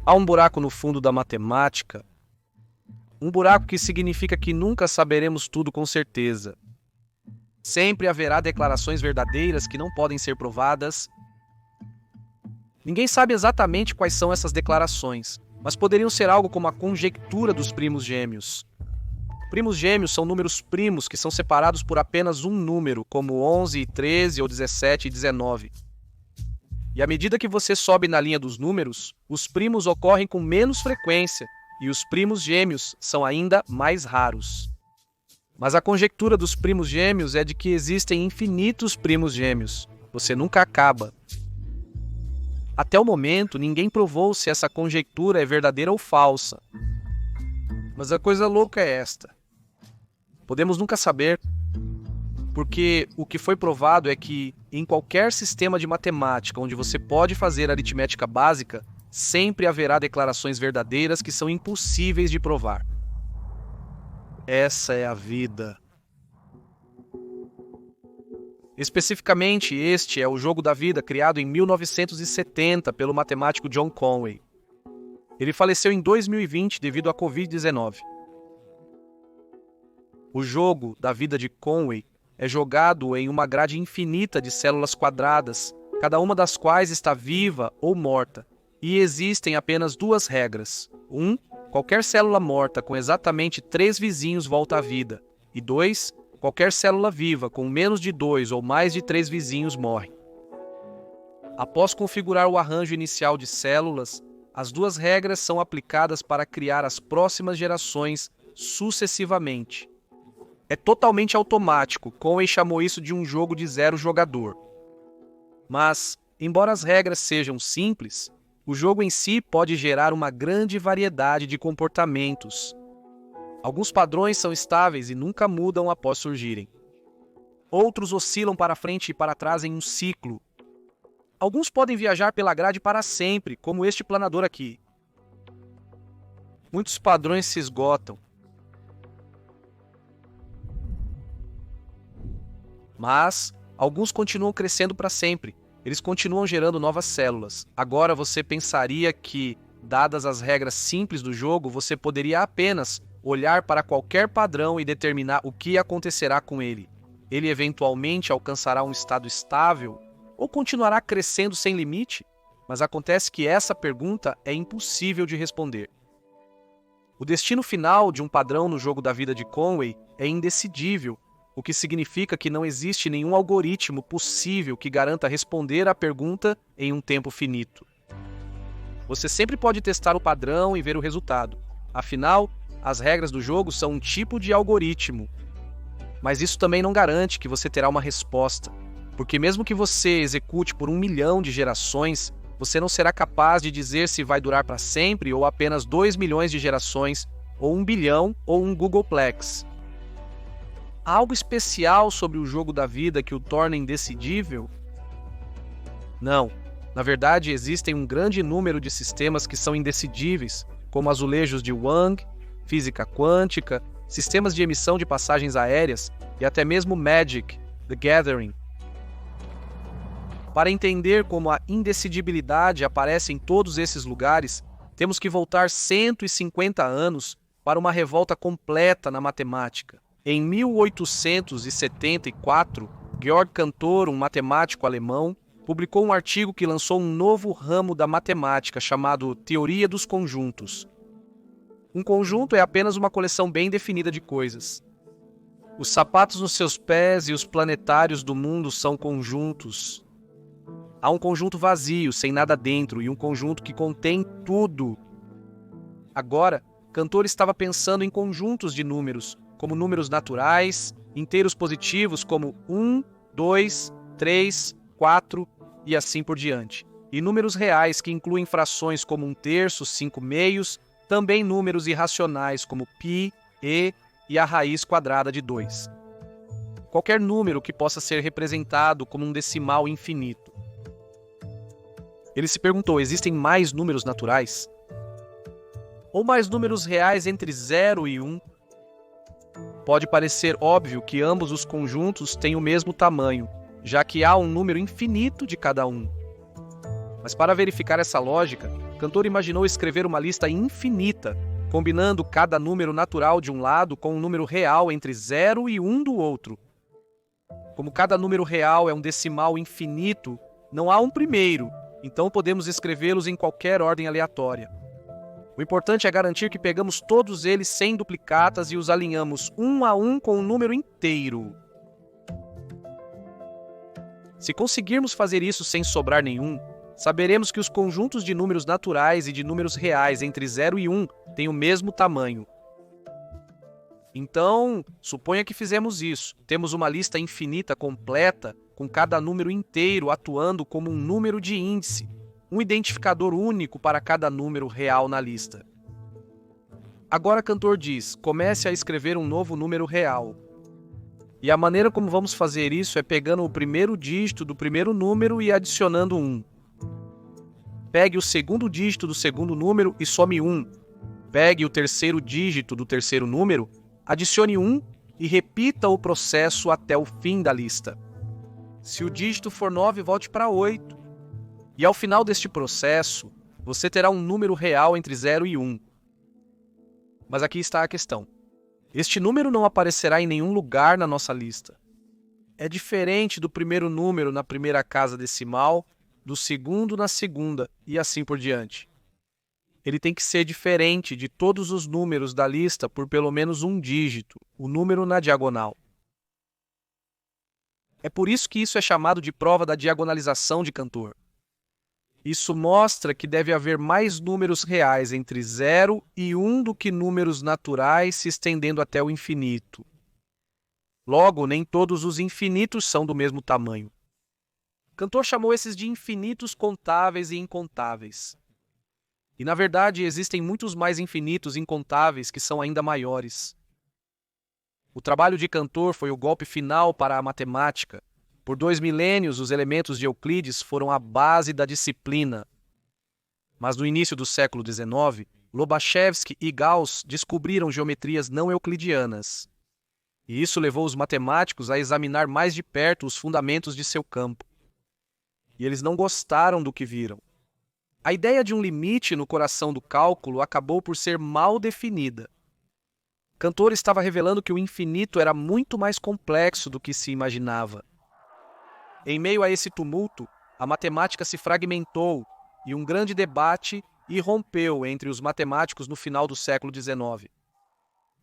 Há um buraco no fundo da matemática, um buraco que significa que nunca saberemos tudo com certeza. Sempre haverá declarações verdadeiras que não podem ser provadas. Ninguém sabe exatamente quais são essas declarações, mas poderiam ser algo como a conjectura dos primos gêmeos. Primos gêmeos são números primos que são separados por apenas um número, como 11 e 13 ou 17 e 19. E à medida que você sobe na linha dos números, os primos ocorrem com menos frequência e os primos gêmeos são ainda mais raros. Mas a conjectura dos primos gêmeos é de que existem infinitos primos gêmeos. Você nunca acaba. Até o momento, ninguém provou se essa conjectura é verdadeira ou falsa. Mas a coisa louca é esta. Podemos nunca saber, porque o que foi provado é que, em qualquer sistema de matemática onde você pode fazer aritmética básica, sempre haverá declarações verdadeiras que são impossíveis de provar. Essa é a vida. Especificamente, este é o jogo da vida criado em 1970 pelo matemático John Conway. Ele faleceu em 2020 devido à Covid-19. O jogo da vida de Conway é jogado em uma grade infinita de células quadradas, cada uma das quais está viva ou morta, e existem apenas duas regras. 1. Qualquer célula morta com exatamente 3 vizinhos volta à vida. E 2. Qualquer célula viva com menos de 2 ou mais de 3 vizinhos morre. Após configurar o arranjo inicial de células, as duas regras são aplicadas para criar as próximas gerações sucessivamente. É totalmente automático, Conway chamou isso de um jogo de 0 jogador. Mas, embora as regras sejam simples, o jogo em si pode gerar uma grande variedade de comportamentos. Alguns padrões são estáveis e nunca mudam após surgirem. Outros oscilam para frente e para trás em um ciclo. Alguns podem viajar pela grade para sempre, como este planador aqui. Muitos padrões se esgotam. Mas alguns continuam crescendo para sempre. Eles continuam gerando novas células. Agora você pensaria que, dadas as regras simples do jogo, você poderia apenas olhar para qualquer padrão e determinar o que acontecerá com ele. Ele eventualmente alcançará um estado estável ou continuará crescendo sem limite? Mas acontece que essa pergunta é impossível de responder. O destino final de um padrão no jogo da vida de Conway é indecidível, o que significa que não existe nenhum algoritmo possível que garanta responder à pergunta em um tempo finito. Você sempre pode testar o padrão e ver o resultado. Afinal, as regras do jogo são um tipo de algoritmo. Mas isso também não garante que você terá uma resposta, porque mesmo que você execute por 1 milhão de gerações, você não será capaz de dizer se vai durar para sempre ou apenas 2 milhões de gerações, ou 1 bilhão ou um Googleplex. Há algo especial sobre o jogo da vida que o torna indecidível? Não. Na verdade, existem um grande número de sistemas que são indecidíveis, como azulejos de Wang, física quântica, sistemas de emissão de passagens aéreas e até mesmo Magic, The Gathering. Para entender como a indecidibilidade aparece em todos esses lugares, temos que voltar 150 anos para uma revolta completa na matemática. Em 1874, Georg Cantor, um matemático alemão, publicou um artigo que lançou um novo ramo da matemática chamado Teoria dos Conjuntos. Um conjunto é apenas uma coleção bem definida de coisas. Os sapatos nos seus pés e os planetários do mundo são conjuntos. Há um conjunto vazio, sem nada dentro, e um conjunto que contém tudo. Agora, Cantor estava pensando em conjuntos de números, como números naturais, inteiros positivos como 1, 2, 3, 4 e assim por diante. E números reais que incluem frações como 1/3, 5/2, também números irracionais como π, e a raiz quadrada de 2. Qualquer número que possa ser representado como um decimal infinito. Ele se perguntou, existem mais números naturais? Ou mais números reais entre 0 e 1? Pode parecer óbvio que ambos os conjuntos têm o mesmo tamanho, já que há um número infinito de cada um. Mas para verificar essa lógica, Cantor imaginou escrever uma lista infinita, combinando cada número natural de um lado com um número real entre 0 e 1 do outro. Como cada número real é um decimal infinito, não há um primeiro, então podemos escrevê-los em qualquer ordem aleatória. O importante é garantir que pegamos todos eles sem duplicatas e os alinhamos um a um com o número inteiro. Se conseguirmos fazer isso sem sobrar nenhum, saberemos que os conjuntos de números naturais e de números reais entre 0 e 1 têm o mesmo tamanho. Então, suponha que fizemos isso. Temos uma lista infinita completa, com cada número inteiro atuando como um número de índice, um identificador único para cada número real na lista. Agora, Cantor diz, comece a escrever um novo número real. E a maneira como vamos fazer isso é pegando o primeiro dígito do primeiro número e adicionando 1. Pegue o segundo dígito do segundo número e some 1. Pegue o terceiro dígito do terceiro número, adicione 1 e repita o processo até o fim da lista. Se o dígito for 9, volte para 8. E ao final deste processo, você terá um número real entre 0 e 1. Mas aqui está a questão. Este número não aparecerá em nenhum lugar na nossa lista. É diferente do primeiro número na primeira casa decimal, do segundo na segunda e assim por diante. Ele tem que ser diferente de todos os números da lista por pelo menos um dígito, o número na diagonal. É por isso que isso é chamado de prova da diagonalização de Cantor. Isso mostra que deve haver mais números reais entre 0 e 1 do que números naturais se estendendo até o infinito. Logo, nem todos os infinitos são do mesmo tamanho. Cantor chamou esses de infinitos contáveis e incontáveis. E, na verdade, existem muitos mais infinitos incontáveis que são ainda maiores. O trabalho de Cantor foi o golpe final para a matemática. Por 2 milênios, os elementos de Euclides foram a base da disciplina. Mas no início do século XIX, Lobachevsky e Gauss descobriram geometrias não euclidianas. E isso levou os matemáticos a examinar mais de perto os fundamentos de seu campo. E eles não gostaram do que viram. A ideia de um limite no coração do cálculo acabou por ser mal definida. Cantor estava revelando que o infinito era muito mais complexo do que se imaginava. Em meio a esse tumulto, a matemática se fragmentou e um grande debate irrompeu entre os matemáticos no final do século XIX.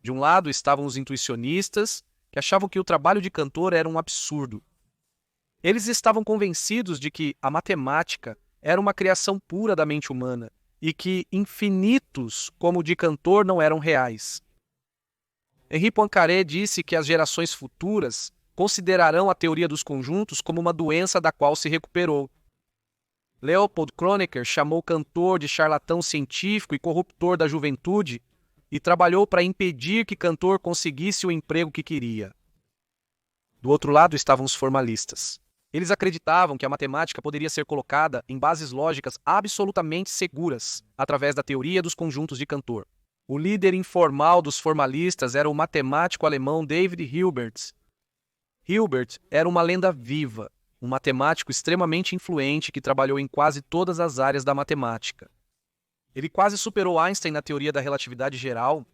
De um lado estavam os intuicionistas, que achavam que o trabalho de Cantor era um absurdo. Eles estavam convencidos de que a matemática era uma criação pura da mente humana e que infinitos como o de Cantor não eram reais. Henri Poincaré disse que as gerações futuras considerarão a teoria dos conjuntos como uma doença da qual se recuperou. Leopold Kronecker chamou Cantor de charlatão científico e corruptor da juventude e trabalhou para impedir que Cantor conseguisse o emprego que queria. Do outro lado estavam os formalistas. Eles acreditavam que a matemática poderia ser colocada em bases lógicas absolutamente seguras através da teoria dos conjuntos de Cantor. O líder informal dos formalistas era o matemático alemão David Hilbert. Hilbert era uma lenda viva, um matemático extremamente influente que trabalhou em quase todas as áreas da matemática. Ele quase superou Einstein na teoria da relatividade geral.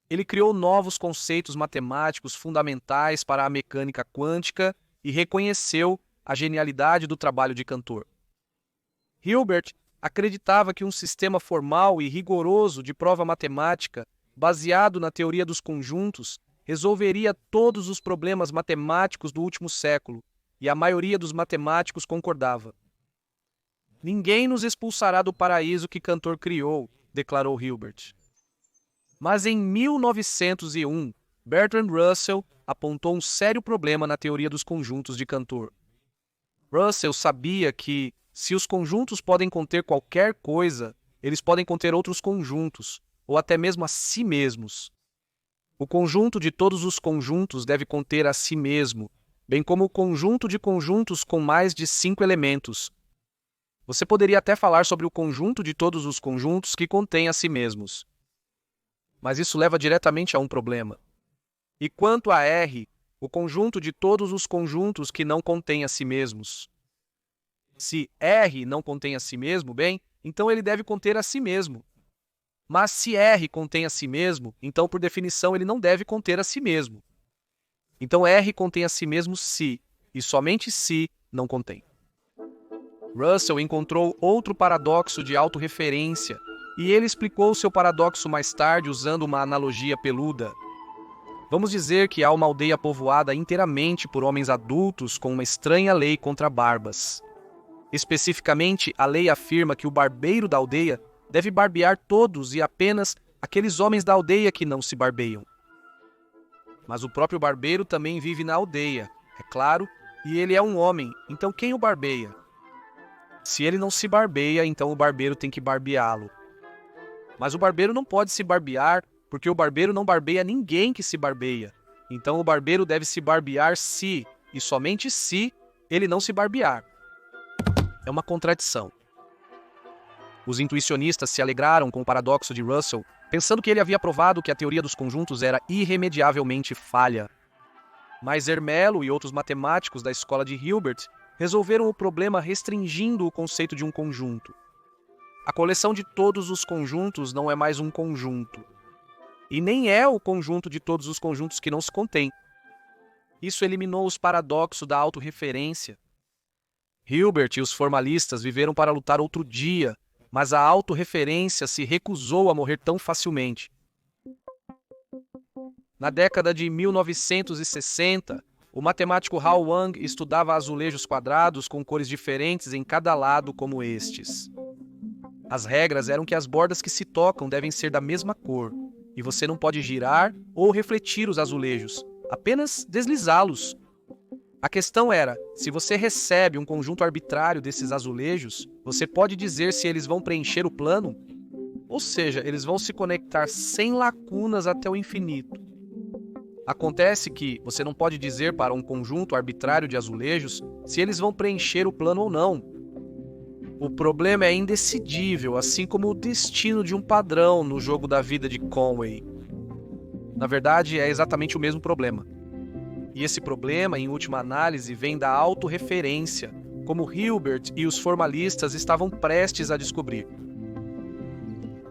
Ele criou novos conceitos matemáticos fundamentais para a mecânica quântica e reconheceu a genialidade do trabalho de Cantor. Hilbert acreditava que um sistema formal e rigoroso de prova matemática, baseado na teoria dos conjuntos, resolveria todos os problemas matemáticos do último século, e a maioria dos matemáticos concordava. Ninguém nos expulsará do paraíso que Cantor criou, declarou Hilbert. Mas em 1901, Bertrand Russell apontou um sério problema na teoria dos conjuntos de Cantor. Russell sabia que, se os conjuntos podem conter qualquer coisa, eles podem conter outros conjuntos, ou até mesmo a si mesmos. O conjunto de todos os conjuntos deve conter a si mesmo, bem como o conjunto de conjuntos com mais de 5 elementos. Você poderia até falar sobre o conjunto de todos os conjuntos que contém a si mesmos. Mas isso leva diretamente a um problema. E quanto a R, o conjunto de todos os conjuntos que não contém a si mesmos? Se R não contém a si mesmo, bem, então ele deve conter a si mesmo. Mas se R contém a si mesmo, então por definição ele não deve conter a si mesmo. Então R contém a si mesmo se, e somente se, não contém. Russell encontrou outro paradoxo de autorreferência, e ele explicou seu paradoxo mais tarde usando uma analogia peluda. Vamos dizer que há uma aldeia povoada inteiramente por homens adultos com uma estranha lei contra barbas. Especificamente, a lei afirma que o barbeiro da aldeia deve barbear todos e apenas aqueles homens da aldeia que não se barbeiam. Mas o próprio barbeiro também vive na aldeia, é claro, e ele é um homem, então quem o barbeia? Se ele não se barbeia, então o barbeiro tem que barbeá-lo. Mas o barbeiro não pode se barbear, porque o barbeiro não barbeia ninguém que se barbeia. Então o barbeiro deve se barbear se, e somente se, ele não se barbear. É uma contradição. Os intuicionistas se alegraram com o paradoxo de Russell, pensando que ele havia provado que a teoria dos conjuntos era irremediavelmente falha. Mas Zermelo e outros matemáticos da escola de Hilbert resolveram o problema restringindo o conceito de um conjunto. A coleção de todos os conjuntos não é mais um conjunto. E nem é o conjunto de todos os conjuntos que não se contém. Isso eliminou os paradoxos da autorreferência. Hilbert e os formalistas viveram para lutar outro dia, mas a autorreferência se recusou a morrer tão facilmente. Na década de 1960, o matemático Hao Wang estudava azulejos quadrados com cores diferentes em cada lado como estes. As regras eram que as bordas que se tocam devem ser da mesma cor, e você não pode girar ou refletir os azulejos, apenas deslizá-los. A questão era, se você recebe um conjunto arbitrário desses azulejos, você pode dizer se eles vão preencher o plano? Ou seja, eles vão se conectar sem lacunas até o infinito. Acontece que você não pode dizer para um conjunto arbitrário de azulejos se eles vão preencher o plano ou não. O problema é indecidível, assim como o destino de um padrão no jogo da vida de Conway. Na verdade, é exatamente o mesmo problema. E esse problema, em última análise, vem da autorreferência, como Hilbert e os formalistas estavam prestes a descobrir.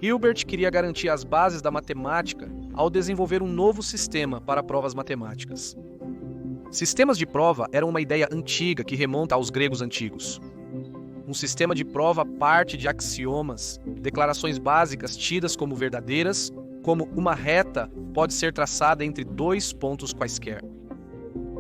Hilbert queria garantir as bases da matemática ao desenvolver um novo sistema para provas matemáticas. Sistemas de prova eram uma ideia antiga que remonta aos gregos antigos. Um sistema de prova parte de axiomas, declarações básicas tidas como verdadeiras, como uma reta pode ser traçada entre dois pontos quaisquer.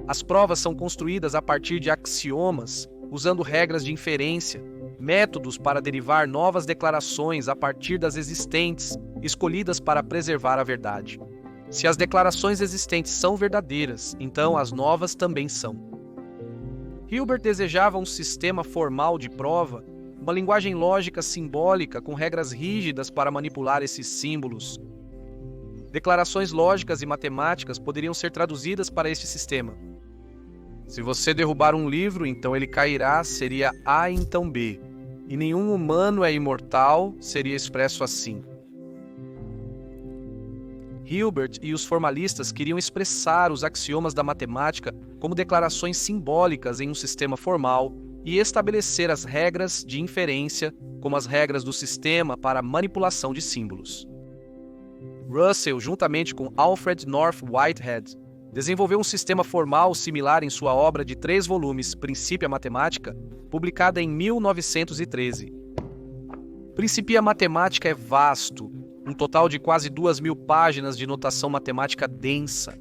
As provas são construídas a partir de axiomas, usando regras de inferência, métodos para derivar novas declarações a partir das existentes, escolhidas para preservar a verdade. Se as declarações existentes são verdadeiras, então as novas também são. Hilbert desejava um sistema formal de prova, uma linguagem lógica simbólica com regras rígidas para manipular esses símbolos. Declarações lógicas e matemáticas poderiam ser traduzidas para este sistema. Se você derrubar um livro, então ele cairá, seria A então B. E nenhum humano é imortal, seria expresso assim. Hilbert e os formalistas queriam expressar os axiomas da matemática como declarações simbólicas em um sistema formal e estabelecer as regras de inferência como as regras do sistema para manipulação de símbolos. Russell, juntamente com Alfred North Whitehead, desenvolveu um sistema formal similar em sua obra de 3 volumes, Principia Mathematica, publicada em 1913. Principia Mathematica é vasto, um total de quase 2.000 páginas de notação matemática densa.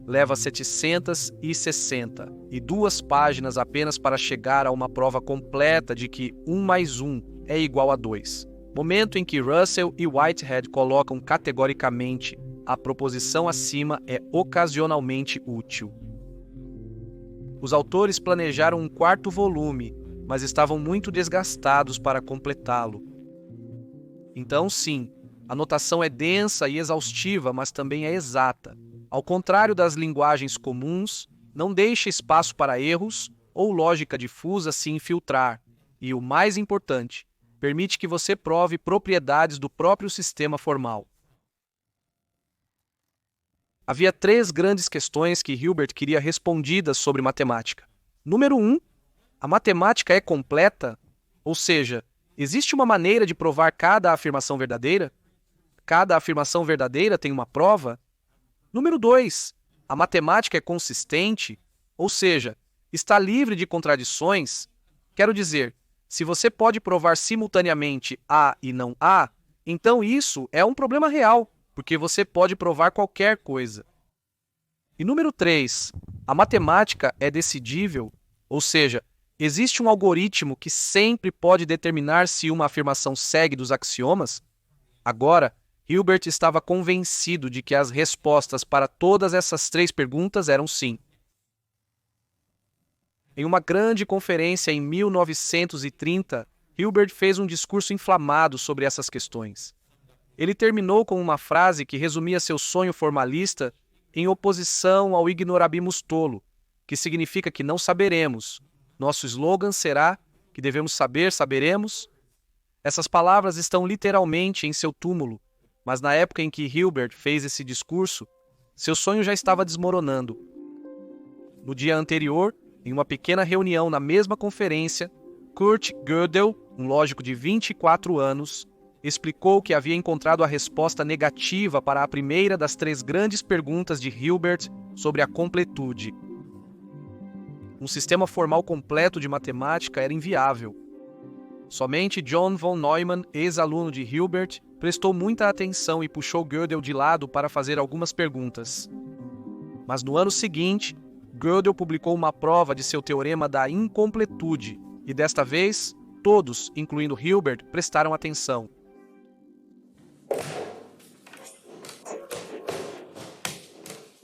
Leva 760 e 2 páginas apenas para chegar a uma prova completa de que 1 mais 1 é igual a 2. Momento em que Russell e Whitehead colocam categoricamente a proposição acima é ocasionalmente útil. Os autores planejaram um 4º volume, mas estavam muito desgastados para completá-lo. Então, sim, a notação é densa e exaustiva, mas também é exata. Ao contrário das linguagens comuns, não deixa espaço para erros ou lógica difusa se infiltrar. E o mais importante, permite que você prove propriedades do próprio sistema formal. Havia 3 grandes questões que Hilbert queria respondidas sobre matemática. Número 1, a matemática é completa? Ou seja, Existe uma maneira de provar cada afirmação verdadeira? Cada afirmação verdadeira tem uma prova? Número 2. A matemática é consistente, ou seja, está livre de contradições? Quero dizer, se você pode provar simultaneamente A e não A, então isso é um problema real, porque você pode provar qualquer coisa. E número 3. A matemática é decidível, ou seja, existe um algoritmo que sempre pode determinar se uma afirmação segue dos axiomas? Agora, Hilbert estava convencido de que as respostas para todas essas 3 perguntas eram sim. Em uma grande conferência em 1930, Hilbert fez um discurso inflamado sobre essas questões. Ele terminou com uma frase que resumia seu sonho formalista em oposição ao ignorabimus tolo, que significa que não saberemos. Nosso slogan será que devemos saber, saberemos. Essas palavras estão literalmente em seu túmulo, mas na época em que Hilbert fez esse discurso, seu sonho já estava desmoronando. No dia anterior, em uma pequena reunião na mesma conferência, Kurt Gödel, um lógico de 24 anos, explicou que havia encontrado a resposta negativa para a primeira das 3 grandes perguntas de Hilbert sobre a completude. Um sistema formal completo de matemática era inviável. Somente John von Neumann, ex-aluno de Hilbert, prestou muita atenção e puxou Gödel de lado para fazer algumas perguntas. Mas no ano seguinte, Gödel publicou uma prova de seu teorema da incompletude, e desta vez, todos, incluindo Hilbert, prestaram atenção.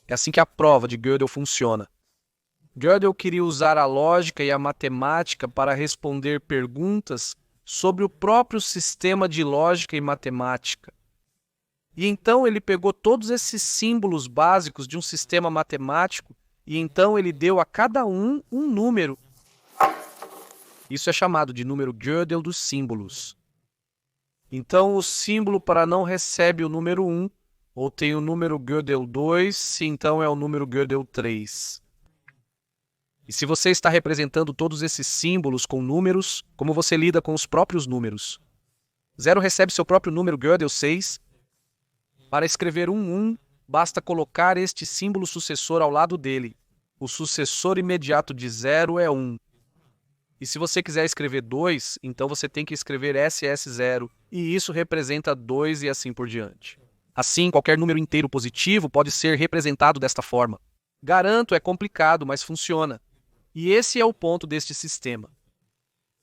É assim que a prova de Gödel funciona. Gödel queria usar a lógica e a matemática para responder perguntas sobre o próprio sistema de lógica e matemática. E então ele pegou todos esses símbolos básicos de um sistema matemático e então ele deu a cada um número. Isso é chamado de número Gödel dos símbolos. Então o símbolo para não recebe o número 1, ou tem o número Gödel 2, então é o número Gödel 3. E se você está representando todos esses símbolos com números, como você lida com os próprios números? 0 recebe seu próprio número Gödel 6. Para escrever 1, basta colocar este símbolo sucessor ao lado dele. O sucessor imediato de 0 é 1. E se você quiser escrever 2, então você tem que escrever SS0, e isso representa 2 e assim por diante. Assim, qualquer número inteiro positivo pode ser representado desta forma. Garanto, é complicado, mas funciona. E esse é o ponto deste sistema.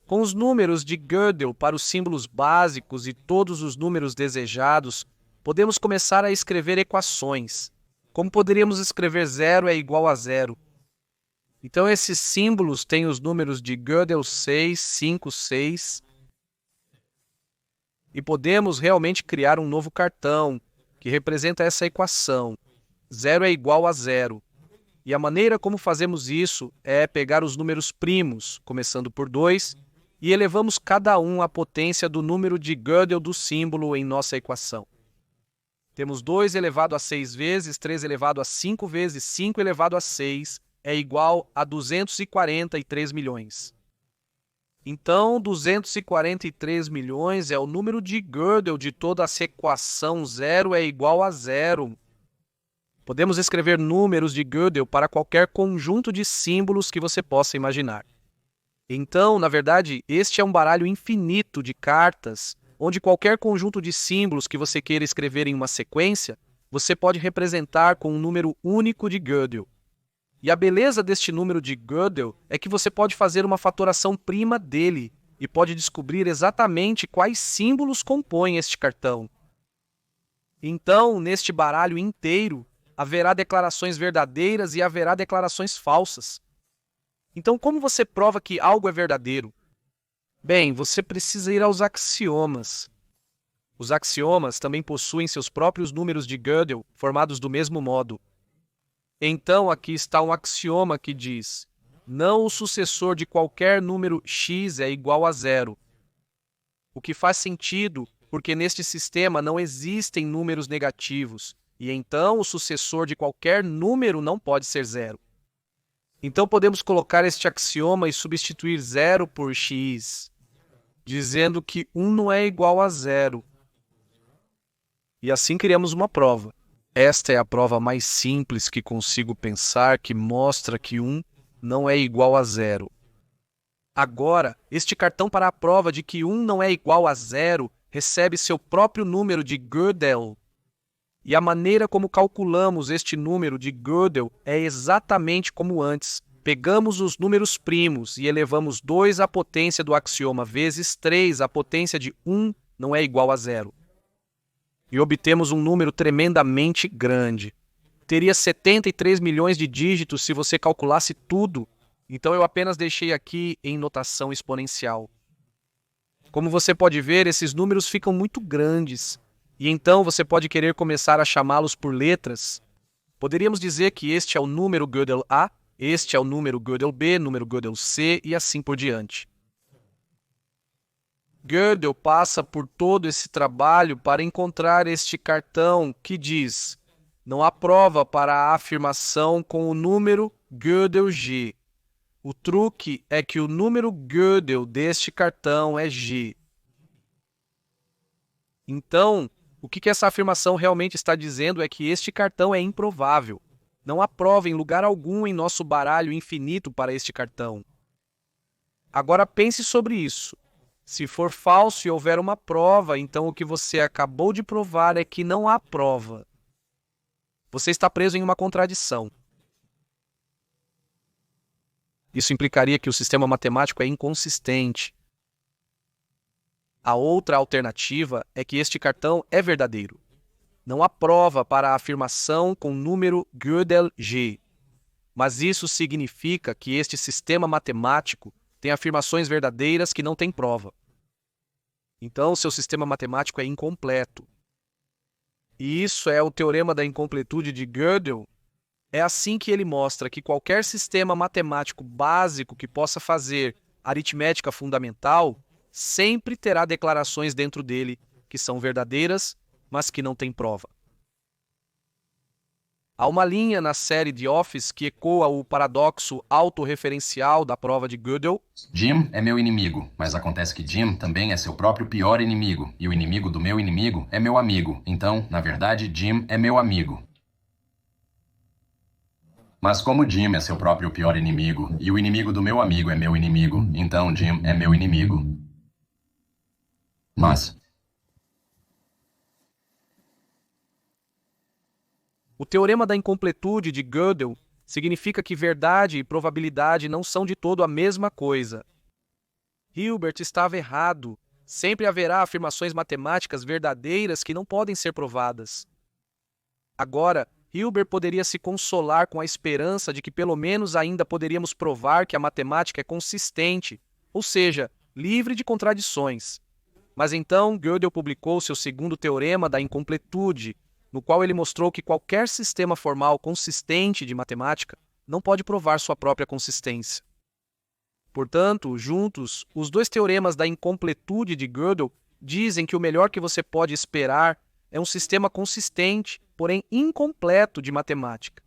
Com os números de Gödel para os símbolos básicos e todos os números desejados, podemos começar a escrever equações. Como poderíamos escrever 0 é igual a 0? Então esses símbolos têm os números de Gödel 6, 5, 6. E podemos realmente criar um novo cartão que representa essa equação. 0 é igual a 0. E a maneira como fazemos isso é pegar os números primos, começando por 2, e elevamos cada um à potência do número de Gödel do símbolo em nossa equação. Temos 2 elevado a 6 vezes, 3 elevado a 5 vezes 5 elevado a 6 é igual a 243 milhões. Então, 243 milhões é o número de Gödel de toda essa equação. 0 é igual a 0. Podemos escrever números de Gödel para qualquer conjunto de símbolos que você possa imaginar. Então, na verdade, este é um baralho infinito de cartas, onde qualquer conjunto de símbolos que você queira escrever em uma sequência, você pode representar com um número único de Gödel. E a beleza deste número de Gödel é que você pode fazer uma fatoração prima dele e pode descobrir exatamente quais símbolos compõem este cartão. Então, neste baralho inteiro, haverá declarações verdadeiras e haverá declarações falsas. Então, como você prova que algo é verdadeiro? Bem, você precisa ir aos axiomas. Os axiomas também possuem seus próprios números de Gödel, formados do mesmo modo. Então, aqui está um axioma que diz: não o sucessor de qualquer número x é igual a 0. O que faz sentido, porque neste sistema não existem números negativos, e então o sucessor de qualquer número não pode ser 0. Então podemos colocar este axioma e substituir 0 por x. dizendo que 1 não é igual a 0. E assim criamos uma prova. Esta é a prova mais simples que consigo pensar que mostra que 1 não é igual a 0. Agora, este cartão para a prova de que 1 não é igual a 0 recebe seu próprio número de Gödel. E a maneira como calculamos este número de Gödel é exatamente como antes. Pegamos os números primos e elevamos 2 à potência do axioma vezes 3 à potência de 1 não é igual a 0. E obtemos um número tremendamente grande. Teria 73 milhões de dígitos se você calculasse tudo. Então eu apenas deixei aqui em notação exponencial. Como você pode ver, esses números ficam muito grandes. E então você pode querer começar a chamá-los por letras. Poderíamos dizer que este é o número Gödel A, este é o número Gödel B, número Gödel C e assim por diante. Gödel passa por todo esse trabalho para encontrar este cartão que diz: não há prova para a afirmação com o número Gödel G. O truque é que o número Gödel deste cartão é G. Então, o que essa afirmação realmente está dizendo é que este cartão é improvável. Não há prova em lugar algum em nosso baralho infinito para este cartão. Agora pense sobre isso. Se for falso e houver uma prova, então o que você acabou de provar é que não há prova. Você está preso em uma contradição. Isso implicaria que o sistema matemático é inconsistente. A outra alternativa é que este cartão é verdadeiro. Não há prova para a afirmação com número Gödel G. Mas isso significa que este sistema matemático tem afirmações verdadeiras que não têm prova. Então, seu sistema matemático é incompleto. E isso é o teorema da incompletude de Gödel. É assim que ele mostra que qualquer sistema matemático básico que possa fazer aritmética fundamental sempre terá declarações dentro dele que são verdadeiras, mas que não têm prova. Há uma linha na série The Office que ecoa o paradoxo autorreferencial da prova de Gödel. Jim é meu inimigo, mas acontece que Jim também é seu próprio pior inimigo, e o inimigo do meu inimigo é meu amigo. Então, na verdade, Jim é meu amigo. Mas como Jim é seu próprio pior inimigo, e o inimigo do meu amigo é meu inimigo, então Jim é meu inimigo. Mas O teorema da incompletude de Gödel significa que verdade e probabilidade não são de todo a mesma coisa. Hilbert estava errado. Sempre haverá afirmações matemáticas verdadeiras que não podem ser provadas. Agora, Hilbert poderia se consolar com a esperança de que pelo menos ainda poderíamos provar que a matemática é consistente, ou seja, livre de contradições. Mas então Gödel publicou seu segundo teorema da incompletude, no qual ele mostrou que qualquer sistema formal consistente de matemática não pode provar sua própria consistência. Portanto, juntos, os dois teoremas da incompletude de Gödel dizem que o melhor que você pode esperar é um sistema consistente, porém incompleto de matemática.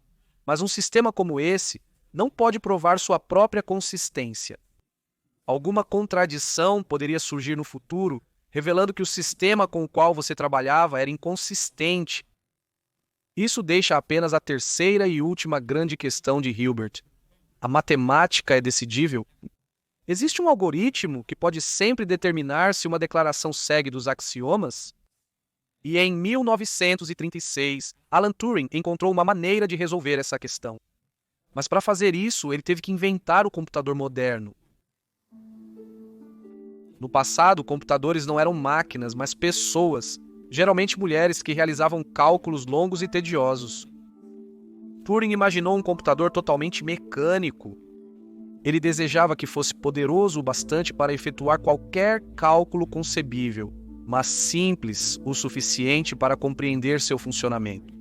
Mas um sistema como esse não pode provar sua própria consistência. Alguma contradição poderia surgir no futuro, revelando que o sistema com o qual você trabalhava era inconsistente. Isso deixa apenas a terceira e última grande questão de Hilbert. A matemática é decidível? Existe um algoritmo que pode sempre determinar se uma declaração segue dos axiomas? E em 1936, Alan Turing encontrou uma maneira de resolver essa questão. Mas para fazer isso, ele teve que inventar o computador moderno. No passado, computadores não eram máquinas, mas pessoas, geralmente mulheres que realizavam cálculos longos e tediosos. Turing imaginou um computador totalmente mecânico. Ele desejava que fosse poderoso o bastante para efetuar qualquer cálculo concebível, mas simples o suficiente para compreender seu funcionamento.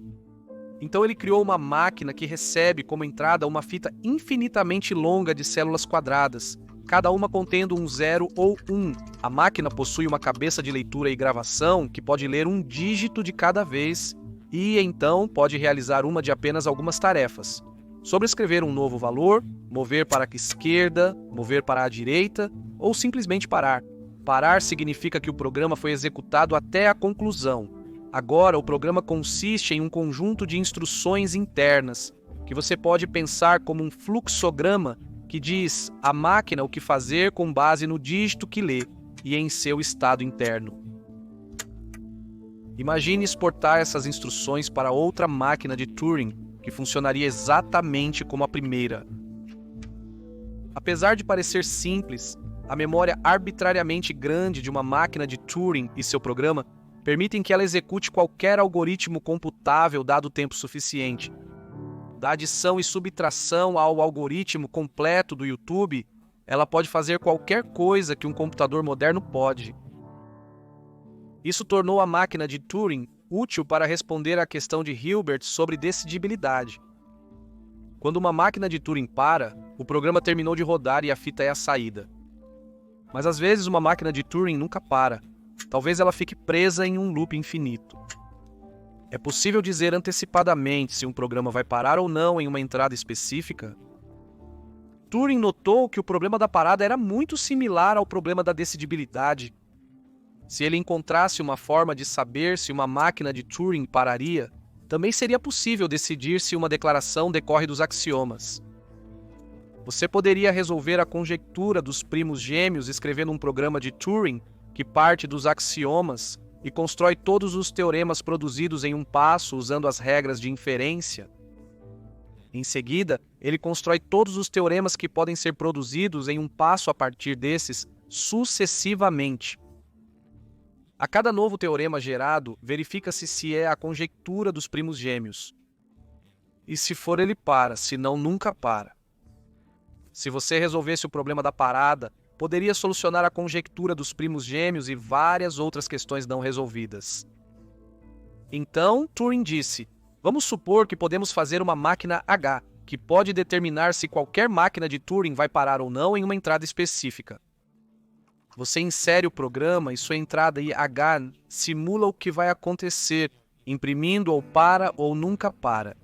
Então ele criou uma máquina que recebe como entrada uma fita infinitamente longa de células quadradas, cada uma contendo um 0 ou 1. A máquina possui uma cabeça de leitura e gravação que pode ler um dígito de cada vez e, então, pode realizar uma de apenas algumas tarefas. Sobrescrever um novo valor, mover para a esquerda, mover para a direita ou simplesmente parar. Parar significa que o programa foi executado até a conclusão. Agora, o programa consiste em um conjunto de instruções internas, que você pode pensar como um fluxograma que diz à máquina o que fazer com base no dígito que lê e em seu estado interno. Imagine exportar essas instruções para outra máquina de Turing, que funcionaria exatamente como a primeira. Apesar de parecer simples, a memória arbitrariamente grande de uma máquina de Turing e seu programa permitem que ela execute qualquer algoritmo computável dado o tempo suficiente. Da adição e subtração ao algoritmo completo do YouTube, ela pode fazer qualquer coisa que um computador moderno pode. Isso tornou a máquina de Turing útil para responder à questão de Hilbert sobre decidibilidade. Quando uma máquina de Turing para, o programa terminou de rodar e a fita é a saída. Mas às vezes uma máquina de Turing nunca para. Talvez ela fique presa em um loop infinito. É possível dizer antecipadamente se um programa vai parar ou não em uma entrada específica? Turing notou que o problema da parada era muito similar ao problema da decidibilidade. Se ele encontrasse uma forma de saber se uma máquina de Turing pararia, também seria possível decidir se uma declaração decorre dos axiomas. Você poderia resolver a conjectura dos primos gêmeos escrevendo um programa de Turing que parte dos axiomas e constrói todos os teoremas produzidos em um passo usando as regras de inferência. Em seguida, ele constrói todos os teoremas que podem ser produzidos em um passo a partir desses, sucessivamente. A cada novo teorema gerado, verifica-se se é a conjectura dos primos gêmeos. E se for, ele para, senão nunca para. Se você resolvesse o problema da parada, poderia solucionar a conjectura dos primos gêmeos e várias outras questões não resolvidas. Então, Turing disse: vamos supor que podemos fazer uma máquina H, que pode determinar se qualquer máquina de Turing vai parar ou não em uma entrada específica. Você insere o programa e sua entrada H simula o que vai acontecer, imprimindo ou para ou nunca para.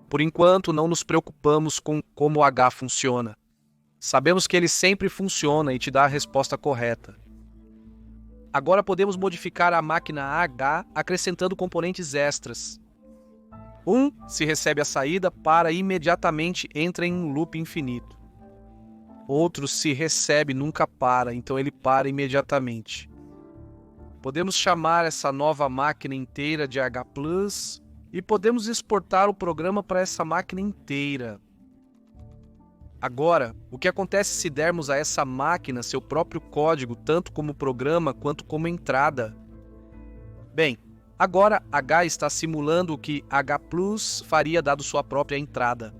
Por enquanto, não nos preocupamos com como o H funciona. Sabemos que ele sempre funciona e te dá a resposta correta. Agora podemos modificar a máquina H acrescentando componentes extras. Se recebe a saída, para imediatamente, entra em um loop infinito. Outro, se recebe, nunca para, então ele para imediatamente. Podemos chamar essa nova máquina inteira de H+, e podemos exportar o programa para essa máquina inteira. Agora, o que acontece se dermos a essa máquina seu próprio código, tanto como programa quanto como entrada? Bem, agora H está simulando o que H+ faria dado sua própria entrada.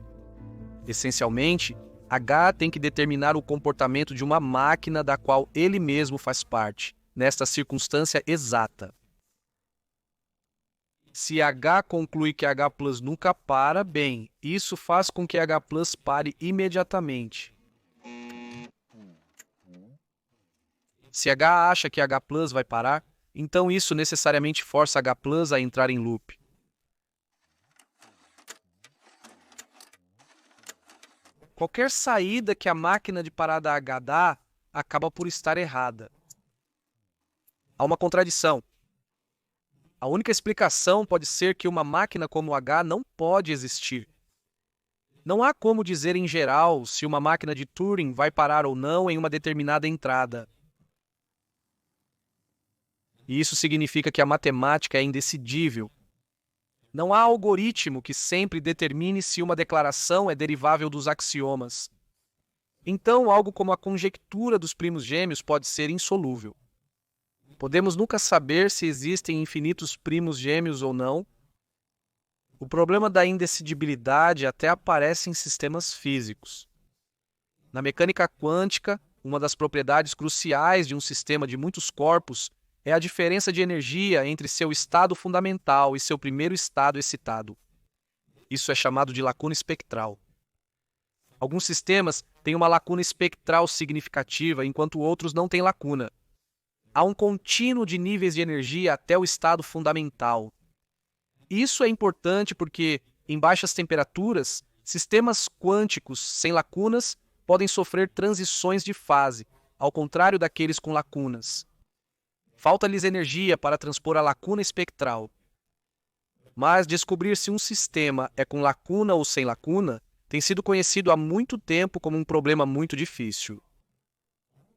Essencialmente, H tem que determinar o comportamento de uma máquina da qual ele mesmo faz parte, nesta circunstância exata. Se H conclui que H+ nunca para, bem, isso faz com que H+ pare imediatamente. Se H acha que H+ vai parar, então isso necessariamente força H+ a entrar em loop. Qualquer saída que a máquina de parada H dá, acaba por estar errada. Há uma contradição. A única explicação pode ser que uma máquina como H não pode existir. Não há como dizer em geral se uma máquina de Turing vai parar ou não em uma determinada entrada. E isso significa que a matemática é indecidível. Não há algoritmo que sempre determine se uma declaração é derivável dos axiomas. Então, algo como a conjectura dos primos gêmeos pode ser insolúvel. Podemos nunca saber se existem infinitos primos gêmeos ou não. O problema da indecidibilidade até aparece em sistemas físicos. Na mecânica quântica, uma das propriedades cruciais de um sistema de muitos corpos é a diferença de energia entre seu estado fundamental e seu primeiro estado excitado. Isso é chamado de lacuna espectral. Alguns sistemas têm uma lacuna espectral significativa, enquanto outros não têm lacuna. Há um contínuo de níveis de energia até o estado fundamental. Isso é importante porque, em baixas temperaturas, sistemas quânticos sem lacunas podem sofrer transições de fase, ao contrário daqueles com lacunas. Falta-lhes energia para transpor a lacuna espectral. Mas descobrir se um sistema é com lacuna ou sem lacuna tem sido conhecido há muito tempo como um problema muito difícil.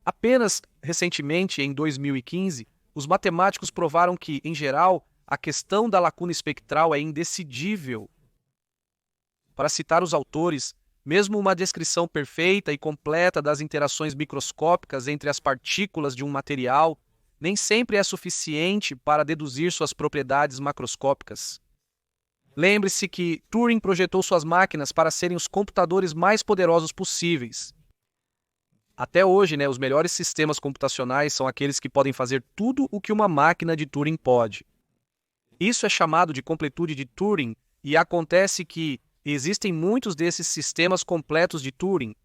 Apenas recentemente, em 2015, os matemáticos provaram que, em geral, a questão da lacuna espectral é indecidível. Para citar os autores, mesmo uma descrição perfeita e completa das interações microscópicas entre as partículas de um material nem sempre é suficiente para deduzir suas propriedades macroscópicas. Lembre-se que Turing projetou suas máquinas para serem os computadores mais poderosos possíveis. Até hoje, os melhores sistemas computacionais são aqueles que podem fazer tudo o que uma máquina de Turing pode. Isso é chamado de completude de Turing e acontece que existem muitos desses sistemas completos de Turing.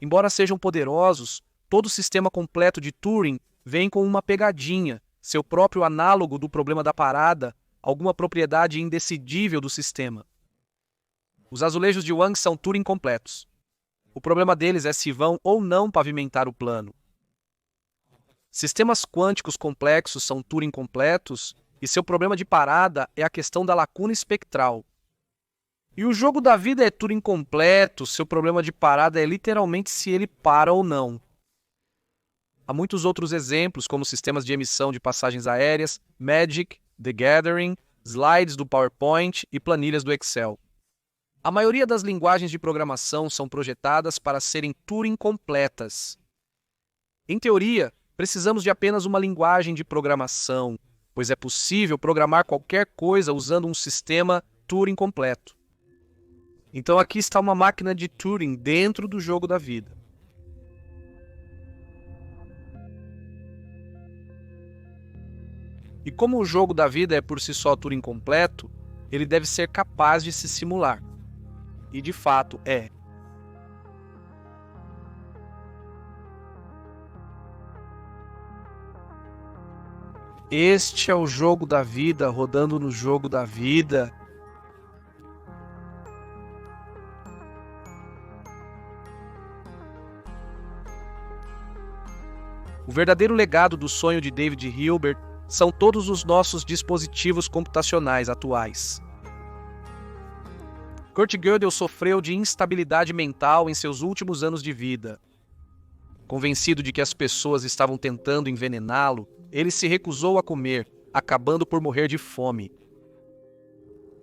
Embora sejam poderosos, todo sistema completo de Turing vem com uma pegadinha, seu próprio análogo do problema da parada, alguma propriedade indecidível do sistema. Os azulejos de Wang são Turing completos. O problema deles é se vão ou não pavimentar o plano. Sistemas quânticos complexos são Turing completos e seu problema de parada é a questão da lacuna espectral. E o jogo da vida é Turing completo, seu problema de parada é literalmente se ele para ou não. Há muitos outros exemplos, como sistemas de emissão de passagens aéreas, Magic, The Gathering, slides do PowerPoint e planilhas do Excel. A maioria das linguagens de programação são projetadas para serem Turing completas. Em teoria, precisamos de apenas uma linguagem de programação, pois é possível programar qualquer coisa usando um sistema Turing completo. Então aqui está uma máquina de Turing dentro do jogo da vida. E como o jogo da vida é por si só Turing completo, ele deve ser capaz de se simular. E de fato é. Este é o jogo da vida rodando no jogo da vida. O verdadeiro legado do sonho de David Hilbert são todos os nossos dispositivos computacionais atuais. Kurt Gödel sofreu de instabilidade mental em seus últimos anos de vida. Convencido de que as pessoas estavam tentando envenená-lo, ele se recusou a comer, acabando por morrer de fome.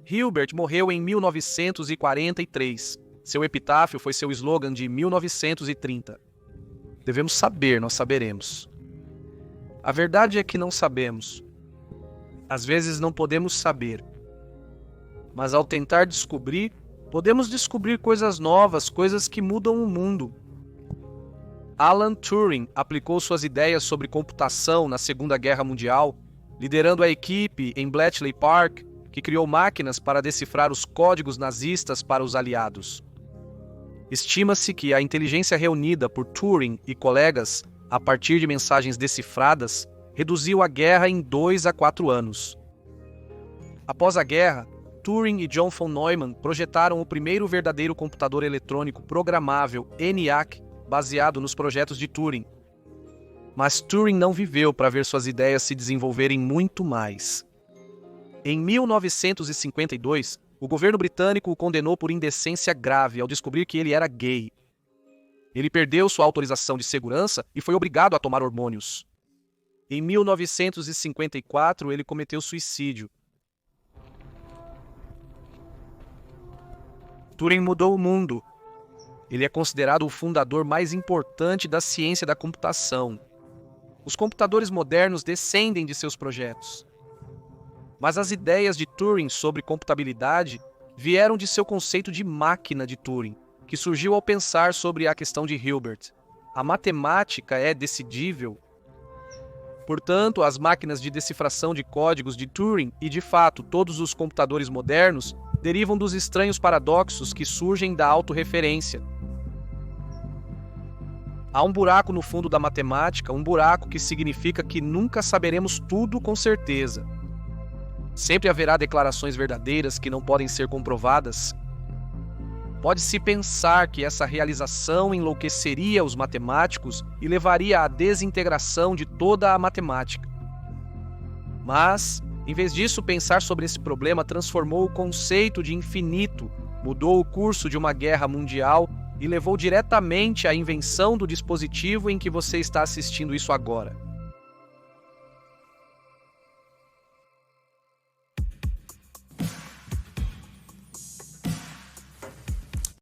Hilbert morreu em 1943. Seu epitáfio foi seu slogan de 1930. Devemos saber, nós saberemos. A verdade é que não sabemos. Às vezes não podemos saber. Mas ao tentar descobrir, podemos descobrir coisas novas, coisas que mudam o mundo. Alan Turing aplicou suas ideias sobre computação na Segunda Guerra Mundial, liderando a equipe em Bletchley Park, que criou máquinas para decifrar os códigos nazistas para os aliados. Estima-se que a inteligência reunida por Turing e colegas a partir de mensagens decifradas, reduziu a guerra em 2 a 4 anos. Após a guerra, Turing e John von Neumann projetaram o primeiro verdadeiro computador eletrônico programável ENIAC, baseado nos projetos de Turing. Mas Turing não viveu para ver suas ideias se desenvolverem muito mais. Em 1952, o governo britânico o condenou por indecência grave ao descobrir que ele era gay. Ele perdeu sua autorização de segurança e foi obrigado a tomar hormônios. Em 1954, ele cometeu suicídio. Turing mudou o mundo. Ele é considerado o fundador mais importante da ciência da computação. Os computadores modernos descendem de seus projetos. Mas as ideias de Turing sobre computabilidade vieram de seu conceito de máquina de Turing, que surgiu ao pensar sobre a questão de Hilbert. A matemática é decidível. Portanto, as máquinas de decifração de códigos de Turing e, de fato, todos os computadores modernos derivam dos estranhos paradoxos que surgem da autorreferência. Há um buraco no fundo da matemática, um buraco que significa que nunca saberemos tudo com certeza. Sempre haverá declarações verdadeiras que não podem ser comprovadas. Pode-se pensar que essa realização enlouqueceria os matemáticos e levaria à desintegração de toda a matemática. Mas, em vez disso, pensar sobre esse problema transformou o conceito de infinito, mudou o curso de uma guerra mundial e levou diretamente à invenção do dispositivo em que você está assistindo isso agora.